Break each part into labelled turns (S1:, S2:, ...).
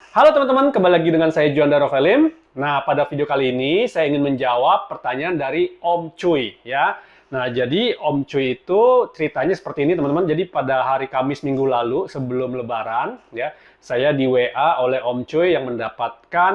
S1: Halo teman-teman, kembali lagi dengan saya Juanda Rovelim. Nah, pada video kali ini saya ingin menjawab pertanyaan dari Om Cuy ya. Nah, jadi Om Cuy itu ceritanya seperti ini teman-teman. Jadi pada hari Kamis minggu lalu sebelum Lebaran ya, saya di WA oleh Om Cuy yang mendapatkan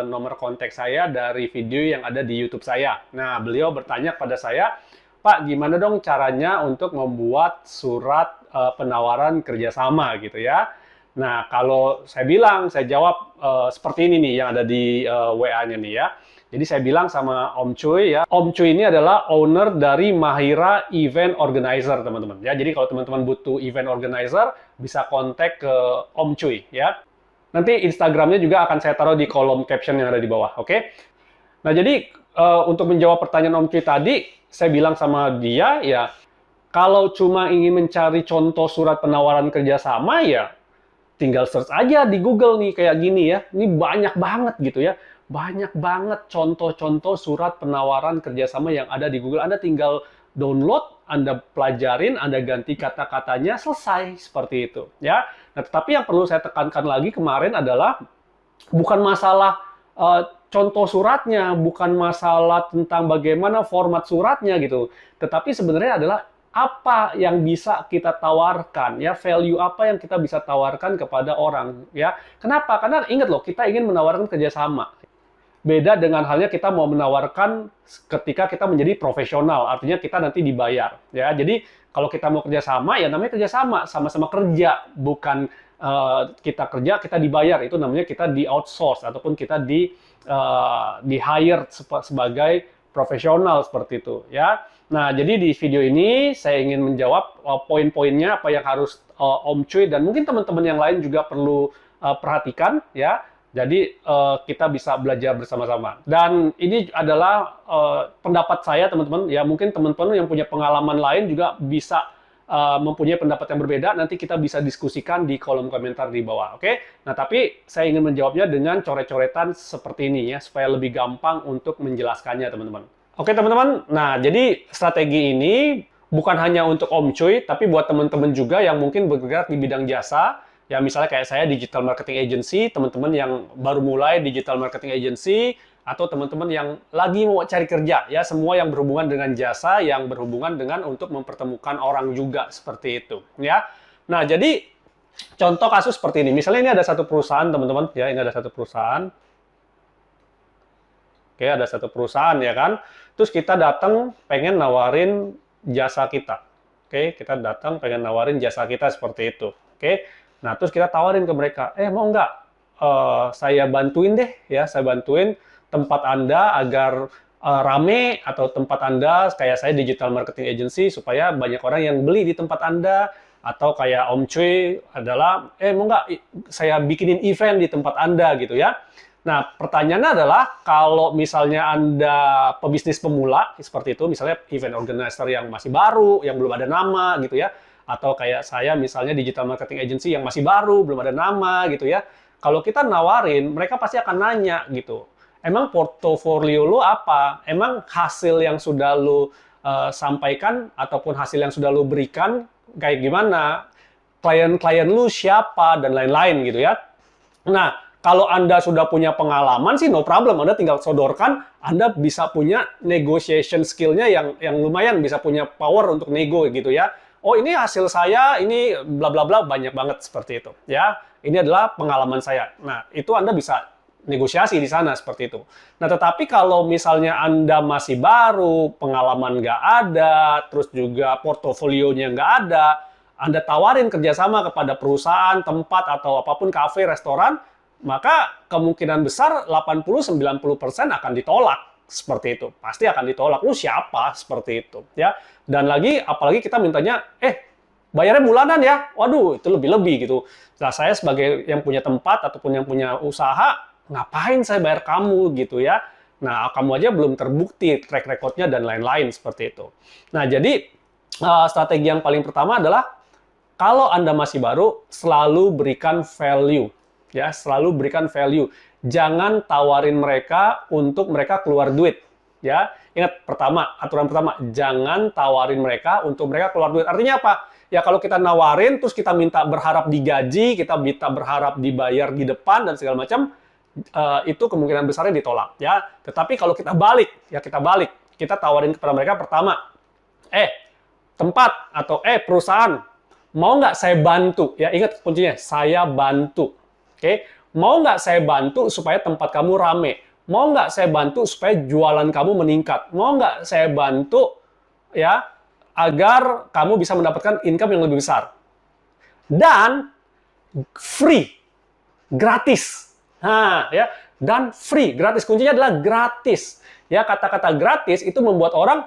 S1: nomor kontak saya dari video yang ada di YouTube saya. Nah, beliau bertanya kepada saya, Pak, gimana dong caranya untuk membuat surat penawaran kerjasama gitu ya. Nah, kalau saya bilang, saya jawab seperti ini nih yang ada di WA-nya nih ya. Jadi saya bilang sama Om Cuy ya, Om Cuy ini adalah owner dari Mahira Event Organizer, teman-teman. Ya, jadi kalau teman-teman butuh event organizer, bisa kontak ke Om Cuy ya. Nanti Instagramnya juga akan saya taruh di kolom caption yang ada di bawah, oke? Nah, jadi untuk menjawab pertanyaan Om Cuy tadi, saya bilang sama dia ya, kalau cuma ingin mencari contoh surat penawaran kerjasama ya, tinggal search aja di Google nih kayak gini ya. Ini banyak banget gitu ya. Banyak banget contoh-contoh surat penawaran kerjasama yang ada di Google. Anda tinggal download, Anda pelajarin, Anda ganti kata-katanya, selesai seperti itu ya. Nah, tetapi yang perlu saya tekankan lagi kemarin adalah bukan masalah contoh suratnya, bukan masalah tentang bagaimana format suratnya gitu. Tetapi sebenarnya adalah apa yang bisa kita tawarkan ya, value apa yang kita bisa tawarkan kepada orang ya. Kenapa? Karena ingat loh, kita ingin menawarkan kerjasama. Beda dengan halnya kita mau menawarkan ketika kita menjadi profesional, artinya kita nanti dibayar ya. Jadi kalau kita mau kerjasama ya namanya kerjasama, sama-sama kerja, bukan kita kerja kita dibayar, itu namanya kita di outsource ataupun kita di hire sebagai profesional seperti itu ya. Nah, jadi di video ini saya ingin menjawab poin-poinnya apa yang harus Om Cuy dan mungkin teman-teman yang lain juga perlu perhatikan ya. Jadi kita bisa belajar bersama-sama. Dan ini adalah pendapat saya teman-teman. Ya mungkin teman-teman yang punya pengalaman lain juga bisa mempunyai pendapat yang berbeda. Nanti kita bisa diskusikan di kolom komentar di bawah. Oke? Nah tapi saya ingin menjawabnya dengan coret-coretan seperti ini ya, supaya lebih gampang untuk menjelaskannya teman-teman. Oke teman-teman. Nah jadi strategi ini bukan hanya untuk Om Cuy, tapi buat teman-teman juga yang mungkin bergerak di bidang jasa. Ya misalnya kayak saya digital marketing agency, teman-teman yang baru mulai digital marketing agency, atau teman-teman yang lagi mau cari kerja, ya semua yang berhubungan dengan jasa, yang berhubungan dengan untuk mempertemukan orang juga seperti itu, ya. Nah jadi contoh kasus seperti ini, misalnya ini ada satu perusahaan teman-teman, ya ini ada satu perusahaan, oke ada satu perusahaan ya kan, terus kita datang pengen nawarin jasa kita, oke kita datang pengen nawarin jasa kita seperti itu, oke. Nah, terus kita tawarin ke mereka, mau nggak saya bantuin deh, ya, saya bantuin tempat Anda agar rame, atau tempat Anda, kayak saya digital marketing agency, supaya banyak orang yang beli di tempat Anda, atau kayak Om Cuy adalah, mau nggak saya bikinin event di tempat Anda, gitu ya. Nah, pertanyaannya adalah, kalau misalnya Anda pebisnis pemula, seperti itu, misalnya event organizer yang masih baru, yang belum ada nama, gitu ya, atau kayak saya misalnya digital marketing agency yang masih baru, belum ada nama gitu ya. Kalau kita nawarin, mereka pasti akan nanya gitu. Emang portofolio lu apa? Emang hasil yang sudah lu sampaikan ataupun hasil yang sudah lu berikan kayak gimana? Klien-klien lu siapa dan lain-lain gitu ya. Nah, kalau Anda sudah punya pengalaman sih no problem, Anda tinggal sodorkan, Anda bisa punya negotiation skill-nya yang lumayan, bisa punya power untuk nego gitu ya. Oh ini hasil saya, ini bla bla bla, banyak banget seperti itu ya. Ini adalah pengalaman saya. Nah itu Anda bisa negosiasi di sana seperti itu. Nah tetapi kalau misalnya Anda masih baru, pengalaman nggak ada, terus juga portofolionya nggak ada, Anda tawarin kerjasama kepada perusahaan, tempat atau apapun, kafe, restoran, maka kemungkinan besar 80-90% akan ditolak. Seperti itu, pasti akan ditolak. Lu siapa? Seperti itu ya. Dan lagi apalagi kita mintanya bayarnya bulanan ya, waduh itu lebih-lebih gitu. Nah saya sebagai yang punya tempat ataupun yang punya usaha, ngapain saya bayar kamu gitu ya. Nah kamu aja belum terbukti track recordnya dan lain-lain seperti itu. Nah jadi strategi yang paling pertama adalah, kalau Anda masih baru, selalu berikan value ya, selalu berikan value. Jangan tawarin mereka untuk mereka keluar duit. Ya, ingat aturan pertama, jangan tawarin mereka untuk mereka keluar duit. Artinya apa? Ya kalau kita nawarin, terus kita minta berharap digaji, kita minta berharap dibayar di depan dan segala macam, itu kemungkinan besarnya ditolak. Ya, tetapi kalau kita balik, kita tawarin kepada mereka pertama, tempat atau perusahaan, mau nggak saya bantu? Ya ingat kuncinya, saya bantu. Oke, mau nggak saya bantu supaya tempat kamu rame? Mau nggak saya bantu supaya jualan kamu meningkat? Mau nggak saya bantu ya agar kamu bisa mendapatkan income yang lebih besar? Dan free, gratis. Nah, ya, dan free, gratis. Kuncinya adalah gratis. Ya, kata-kata gratis itu membuat orang,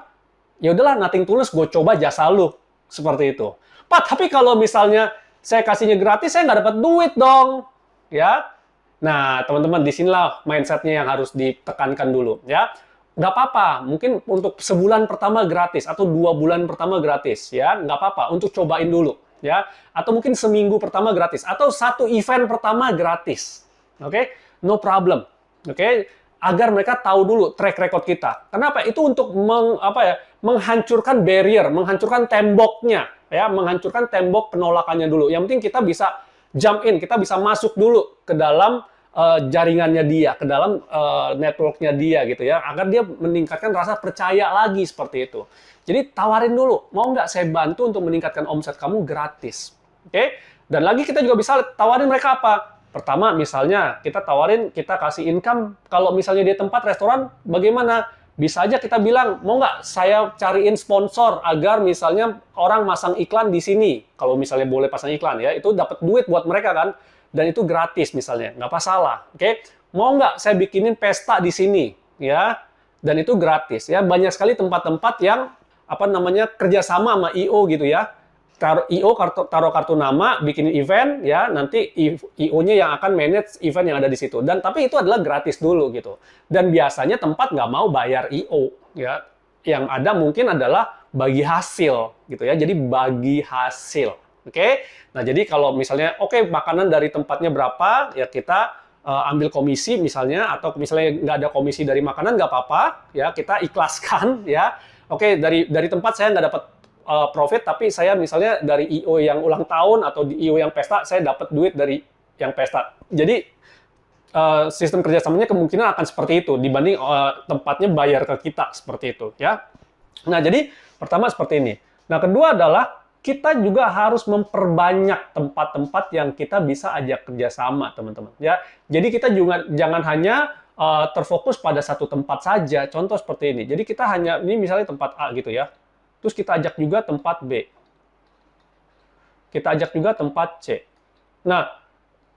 S1: ya udahlah, nothing tulus, gue coba jasa lu. Seperti itu. Pak, tapi kalau misalnya saya kasihnya gratis, saya nggak dapat duit dong. Ya, nah teman-teman, disinilah mindsetnya yang harus ditekankan dulu. Ya, nggak apa-apa, mungkin untuk sebulan pertama gratis, atau 2 bulan pertama gratis. Ya, nggak apa-apa, untuk cobain dulu. Ya, atau mungkin seminggu pertama gratis, atau 1 event pertama gratis. Oke, no problem. Oke, agar mereka tahu dulu track record kita. Kenapa? Itu untuk menghancurkan barrier, menghancurkan temboknya, ya, menghancurkan tembok penolakannya dulu. Yang penting kita bisa jump in, kita bisa masuk dulu ke dalam jaringannya dia, ke dalam networknya dia gitu ya, agar dia meningkatkan rasa percaya lagi seperti itu. Jadi tawarin dulu, mau nggak saya bantu untuk meningkatkan omset kamu gratis, oke? Dan lagi kita juga bisa tawarin mereka apa? Pertama, misalnya kita tawarin, kita kasih income, kalau misalnya dia tempat restoran, bagaimana? Bisa aja kita bilang, mau nggak saya cariin sponsor agar misalnya orang masang iklan di sini. Kalau misalnya boleh pasang iklan ya, itu dapat duit buat mereka kan. Dan itu gratis misalnya, nggak masalah. Oke, mau nggak saya bikinin pesta di sini ya, dan itu gratis ya. Banyak sekali tempat-tempat yang kerjasama sama IO gitu ya. Taruh kartu nama, bikin event ya, nanti IO-nya yang akan manage event yang ada di situ. Dan tapi itu adalah gratis dulu gitu. Dan biasanya tempat nggak mau bayar IO ya. Yang ada mungkin adalah bagi hasil gitu ya. Jadi bagi hasil. Oke. Nah, jadi kalau misalnya makanan dari tempatnya berapa, ya kita ambil komisi misalnya, atau misalnya nggak ada komisi dari makanan nggak apa-apa ya, kita ikhlaskan ya. Oke, dari tempat saya nggak dapat profit, tapi saya misalnya dari IO yang ulang tahun atau di IO yang pesta, saya dapat duit dari yang pesta. Jadi sistem kerjasamanya kemungkinan akan seperti itu dibanding tempatnya bayar ke kita seperti itu ya. Nah, jadi pertama seperti ini. Nah, kedua adalah kita juga harus memperbanyak tempat-tempat yang kita bisa ajak kerjasama, teman-teman ya. Jadi kita juga jangan hanya terfokus pada satu tempat saja. Contoh seperti ini. Jadi kita hanya, ini misalnya tempat A gitu ya. Terus kita ajak juga tempat B. Kita ajak juga tempat C. Nah,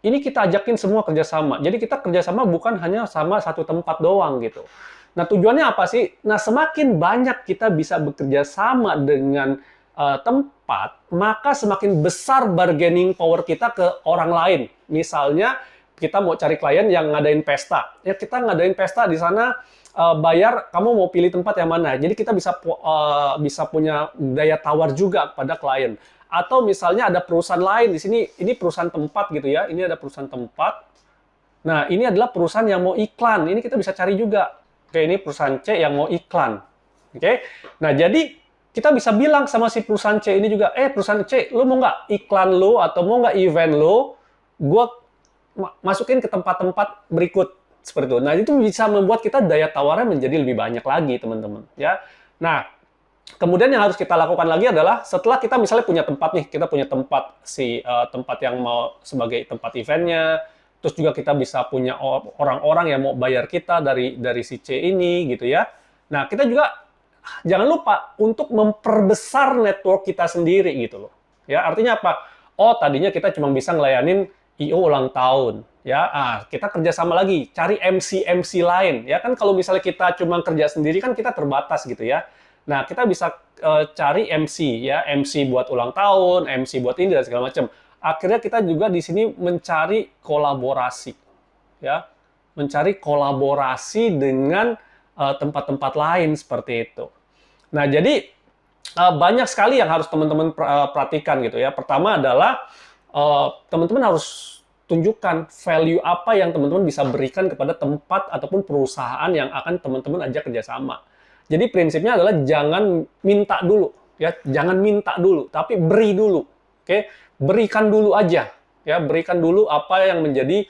S1: ini kita ajakin semua kerjasama. Jadi kita kerjasama bukan hanya sama satu tempat doang gitu. Nah, tujuannya apa sih? Nah, semakin banyak kita bisa bekerja sama dengan tempat, maka semakin besar bargaining power kita ke orang lain. Misalnya, kita mau cari klien yang ngadain pesta. Ya, kita ngadain pesta di sana, bayar, kamu mau pilih tempat yang mana. Jadi kita bisa punya daya tawar juga pada klien. Atau misalnya ada perusahaan lain di sini, ini perusahaan tempat gitu ya. Ini ada perusahaan tempat. Nah, ini adalah perusahaan yang mau iklan. Ini kita bisa cari juga. Oke, ini perusahaan C yang mau iklan. Oke. Nah, jadi kita bisa bilang sama si perusahaan C ini juga, perusahaan C, lu mau nggak iklan lu atau mau nggak event lu, gue masukin ke tempat-tempat berikut seperti itu. Nah, itu bisa membuat kita daya tawarnya menjadi lebih banyak lagi, teman-teman. Ya. Nah, kemudian yang harus kita lakukan lagi adalah setelah kita misalnya punya tempat nih, kita punya tempat tempat yang mau sebagai tempat eventnya, terus juga kita bisa punya orang-orang yang mau bayar kita dari si C ini gitu ya. Nah, kita juga jangan lupa untuk memperbesar network kita sendiri gitu loh. Ya, artinya apa? Oh, tadinya kita cuma bisa ngelayanin IO ulang tahun. Ya, kita kerjasama lagi, cari MC lain. Ya kan kalau misalnya kita cuma kerja sendiri kan kita terbatas gitu ya. Nah, kita bisa cari MC ya, MC buat ulang tahun, MC buat ini dan segala macam. Akhirnya kita juga di sini mencari kolaborasi. Ya, mencari kolaborasi dengan tempat-tempat lain seperti itu. Nah, jadi banyak sekali yang harus teman-teman perhatikan gitu ya. Pertama adalah teman-teman harus tunjukkan value apa yang teman-teman bisa berikan kepada tempat ataupun perusahaan yang akan teman-teman ajak kerjasama. Jadi prinsipnya adalah jangan minta dulu ya. Jangan minta dulu, tapi beri dulu. Oke, berikan dulu aja, ya. Berikan dulu apa yang menjadi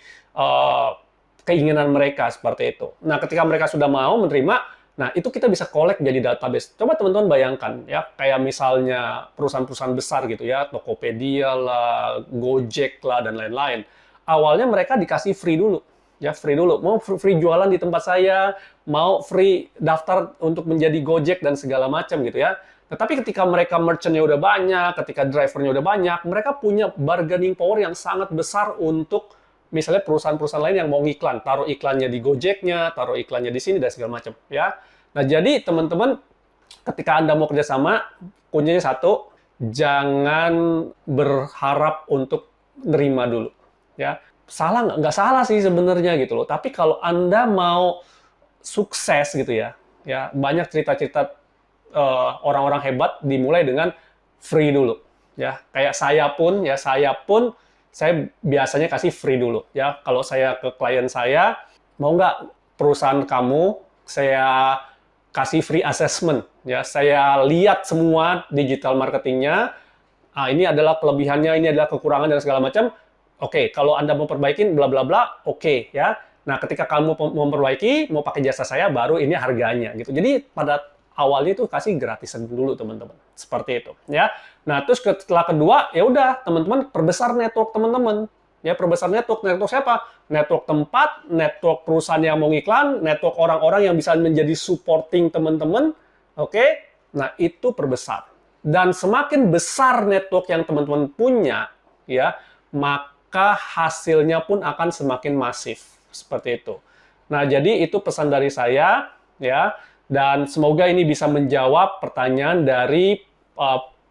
S1: keinginan mereka seperti itu. Nah, ketika mereka sudah mau menerima, nah itu kita bisa collect jadi database. Coba teman-teman bayangkan, ya, kayak misalnya perusahaan-perusahaan besar gitu ya, Tokopedia lah, Gojek lah, dan lain-lain. Awalnya mereka dikasih free dulu. Ya, free dulu. Mau free jualan di tempat saya, mau free daftar untuk menjadi Gojek dan segala macam gitu ya. Tetapi ketika mereka merchant-nya udah banyak, ketika driver-nya udah banyak, mereka punya bargaining power yang sangat besar untuk misalnya perusahaan-perusahaan lain yang mau ngiklan, taruh iklannya di Gojek-nya, taruh iklannya di sini dan segala macam ya. Nah, jadi teman-teman ketika Anda mau kerjasama, kuncinya satu, jangan berharap untuk nerima dulu ya. Salah nggak salah sih sebenarnya gitu loh. Tapi kalau Anda mau sukses gitu ya, ya banyak cerita-cerita orang-orang hebat dimulai dengan free dulu. Ya, kayak saya pun saya biasanya kasih free dulu. Ya, kalau saya ke klien saya, mau nggak perusahaan kamu saya kasih free assessment. Ya, saya lihat semua digital marketingnya. Ini adalah kelebihannya, ini adalah kekurangan dan segala macam. Oke, kalau Anda mau perbaikin bla bla bla, oke ya. Nah, ketika kamu mau memperbaiki, mau pakai jasa saya, baru ini harganya gitu. Jadi pada awalnya itu kasih gratisan dulu teman-teman. Seperti itu ya. Nah, terus setelah kedua, ya udah teman-teman perbesar network teman-teman. Ya, perbesar network siapa? Network tempat, network perusahaan yang mau ngiklan, network orang-orang yang bisa menjadi supporting teman-teman. Oke? Nah, itu perbesar. Dan semakin besar network yang teman-teman punya, ya, maka hasilnya pun akan semakin masif seperti itu. Nah, jadi itu pesan dari saya ya, dan semoga ini bisa menjawab pertanyaan dari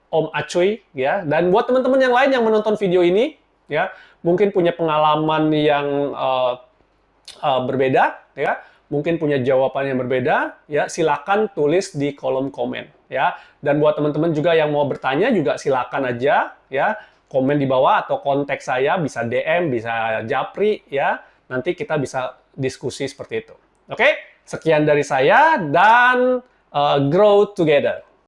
S1: Om Acuy ya. Dan buat teman-teman yang lain yang menonton video ini ya, mungkin punya pengalaman yang berbeda ya, mungkin punya jawaban yang berbeda ya, silakan tulis di kolom komen ya. Dan buat teman-teman juga yang mau bertanya juga silakan aja ya, komen di bawah atau kontak saya, bisa DM, bisa japri ya. Nanti kita bisa diskusi seperti itu. Oke, sekian dari saya dan grow together.